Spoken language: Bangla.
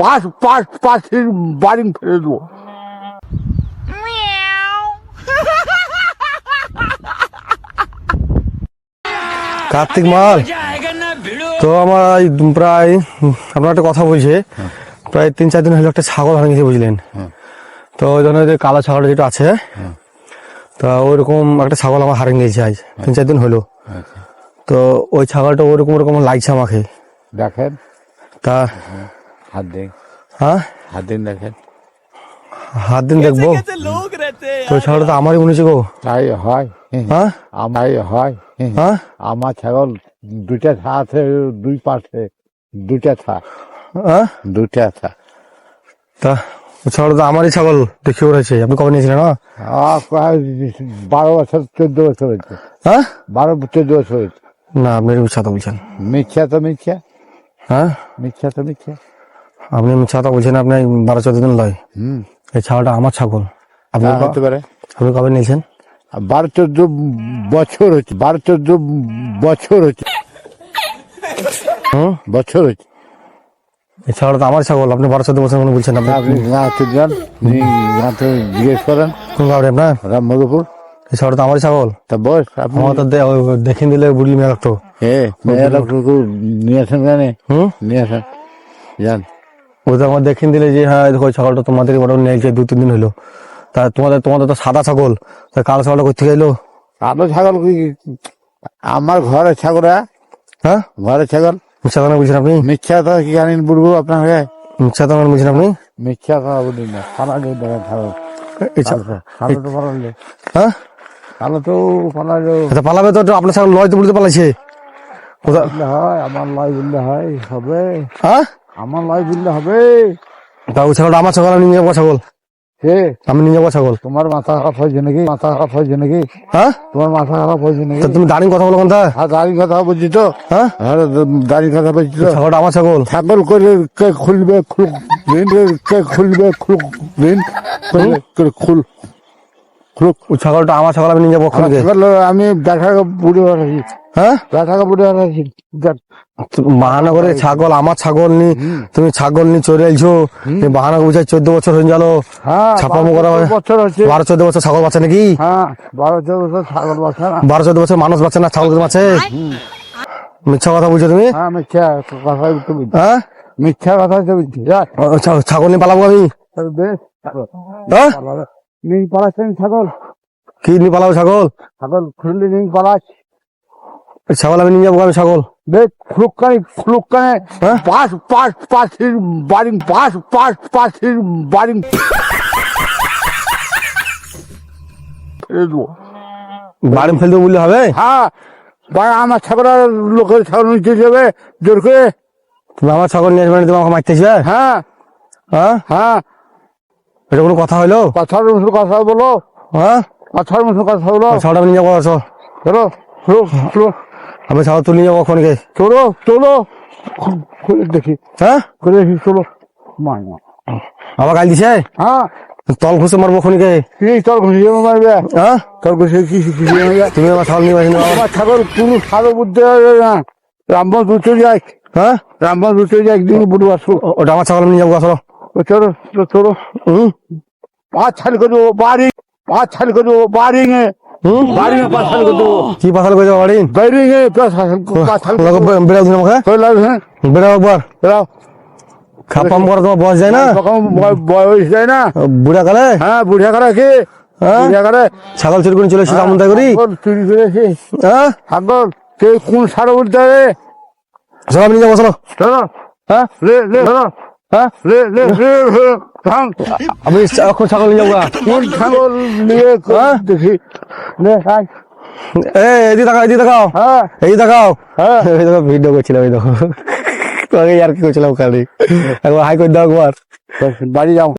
পাঁচ পাঁচ পাঁচের বাড়ি ফেলে দেবো। কার্তিক মাল তো আমার প্রায় আপনার একটা কথা বলছে, প্রায় 3-4 দিন হলো একটা ছাগল হারিয়ে গেছে বুঝলেন। তো ওই ধরনের যে কালো ছাগল যেটা আছে, তা ওইরকম একটা ছাগল আমার হারিয়ে গেছে আজ 3-4 দিন হলো। তো ওই ছাগলটা ওরকম ওরকম লাগছে আমাকে। দেখেন তা হাত দিন, হ্যাঁ হাত দিন দেখেন। হাত দিন দেখবো তো ছাগলটা তো আমারই মনে হচ্ছে গো। তাই হয়, হ্যাঁ আমারই হয়। হ্যাঁ আমার ছাগল দুইটা থা আছে, দুই পাশে দুইটা থা, হ্যাঁ দুইটা থা। তা ওই ছাগলটা তো আমারই ছাগল দেখে উঠেছে। আপনি কবে নিয়েছিলেন? না 12 বছর 14 বছর হয়েছে, হ্যাঁ 12-14 বছর হয়েছে। না আপনি মিথ্যা কথা বলছেন। মিথ্যা তো মিথ্যা, হ্যাঁ মিথ্যা তো মিথ্যা। আপনি মিথ্যা কথা বলছেন। আপনি 12-14 দিন লয়, এই ছাগলটা আমার ছাগল। আপনি হতে পারে আপনি কবে নিয়েছেন? 12-14 বছর হচ্ছে, 12-14 বছর হচ্ছে, বছর হচ্ছে। এই ছাগলটা তো আমার ছাগল। আপনি 12-14 বছর মনে বলছেন। আপনি আপনি গাঁতে যান, গাঁতে জিজ্ঞেস করেন। কোন গাড়ি আপনার? রামমধুপুর। এই ছাগলটা তো আমারই ছাগল। তা বস আপনি আমার তো দেখিন দিলে বুড়ি মেয়ে রাখতো। মেয়ে লোকটুকু নিয়ে আসেন, জানে নিয়ে আসেন যান। ওই তো আমার দেখিন দিলে যে হ্যাঁ দেখো ছাগলটা তোমাদের মোটামুটি নিয়েছে 2-3 দিন হলো। তা তোমাদের তো সাদা ছাগল, তা কালো ছাগলটা কোথেকে এলো? কালো ছাগল কি আমার ঘরের ছাগল? হ্যাঁ ঘরের ছাগল। মিথ্যা কথা বলছেন আপনি। মিথ্যা কথা কি জানেন বুড়বো আপনাকে? মিথ্যা কথা বলছেন আপনি। মিথ্যা কথা বলি না। পালালে দেখেন ছাগল, কালো তো পালালে, হ্যাঁ কালো তো পালালে আচ্ছা পালাবে তো আপনার ছাগল লয় তো বুড়িতে পালাইছে। হয়, আমার লাই বললে হয় হবে, হ্যাঁ আমার লাই বললে হবে। তা ওই ছাগলটা আমার ছাগল, আমি নিয়ে যাবো ছাগল। আমি নিয়ে যাবো ছাগল। তোমার মাথা খারাপ হয়েছে নাকি? মাথা খারাপ হয়েছে নাকি? হ্যাঁ তোমার মাথা খারাপ হয়েছে নাকি? তা তুমি দাঁড়িয়ে কথা বলো কোনটা? হ্যাঁ দাঁড়িয়ে কথা বলছি তো। হ্যাঁ দাঁড়িয়ে কথা বলছি তো। ছাগলটা আমার ছাগল। ছাগল করে কে খুলবে খুলুক দিন, কে খুলবে খুলুক দিন, করে খুল খুলুক। ওই ছাগলটা আমার ছাগল, আমি নিয়ে যাবো ওখানে। আমি ব্যাটাকে বুড়ে বেড়াচ্ছি, হ্যাঁ ব্যাটাকে বুড়ে বেড়াচ্ছি। বাহানা করে ছাগল আমার ছাগল নি, তুমি ছাগল নি চলে এলছো। বাহানা বুঝাই 14 বছর হয়ে গেল। হ্যাঁ ছাপামো করা 12 বছর হচ্ছে। 12-14 বছর ছাগল বাচ্চা নাকি? হ্যাঁ 12-14 বছর ছাগল বাচ্চা না। 12-14 বছর মানুষ বাচ্চা না, ছাগল বাচ্চা। মিথ্যা কথা বলছো তুমি। হ্যাঁ মিথ্যা কথা বলছি, হ্যাঁ মিথ্যা কথা বলছি। ছাগল নিয়ে পালাবো আমি। বেশ হ্যাঁ নিয়ে পালাচ্ছেন ছাগল, কি নিয়ে পালাবো ছাগল? ছাগল খুললে নিয়ে পালাচ্ছি। ছাগল আমি নিয়ে যাবো আমি ছাগল। বেশ খুলুকানে খুলুকানে হ্যাঁ? পাঁচ পাঁচ পাঁচের বাড়ি, পাঁচ পাঁচ পাঁচের বাড়ি ফেলে দেবো। বাড়ি ফেল দেবো বললে হবে? হ্যাঁ আমার ছাগল আর লোকের ছাগল নিতে যাবে জোর করে। তুমি আমার ছাগল নিয়ে আসবে, তুমি আমাকে মারতেছে? হ্যাঁ হ্যাঁ হ্যাঁ এটা কোনো কথা হইলো? কথার মতো কথা বলো, হ্যাঁ কথার মতো কথা বলো। ছাগলটা আমি নিয়ে যাবো। আসো চলো চলো চলো, আমি ছাগল তুলে নিয়ে যাবো ওখানে। চলো চলো, খুলে দেখি, হ্যাঁ খুলে দেখি, চলো। মা আবার গাল দিছে? হ্যাঁ তল ঘুষে মারবো ওখানে। কি তোর ঘুষিয়ে মারবে? হ্যাঁ তোর ঘুষিয়ে কি শিখিয়ে মারবে? তুমি আমার ছাগল নিয়ে আসবে। আমার ছাগল কোনো সারও বুঝতে পারবে না। রামবাস বুঝতে যাই, হ্যাঁ রামবাস বুঝতে যাই, একদিন বুড়ো আসবো। ওটা আমার ছাগল নিয়ে যাবো। আসো চলো চলো চলো, পাঁচ ছাল করে দেবো বাড়ি, পাঁচ ছাল করে দেবো বাড়ি, বাড়ি পাঁচ ছাল করে দেবো, কি পাতাল করে যাবো বাড়ি? বাড়ি পাঁচ ছাল বেড়াও তুমি আমাকে, বেড়াও একবার। খাপাম করা তোমার বয়স যায় না? বয়স যায় না বুড়া কালে? হ্যাঁ বুড়িয়া করে কি, বুড়িয়া করে ছাগল চুরি করে চলে এসেছি এমন তাই করি? চুরি করেছি হ্যাঁ ছাগল, কে কোন সারও বুঝতে হবে? চলো আমি নিয়ে যাবো। চলো চলো, হ্যাঁ লে লে চলো, হ্যাঁ লে লে লে লে, থাম। আমি এখন ছাগল নিয়ে যাবো। কোন ছাগল নিয়ে দেখি, লে আয়। এদিকে তাকাও, এদিকে তাকাও, হ্যাঁ এই দেখাও। হ্যাঁ এই দেখো ভিডিও করছিলাম, এই দেখো তোমাকে আর কি করছিলাম খালি। একবার হাই করে দাও একবার। বাড়ি যাও।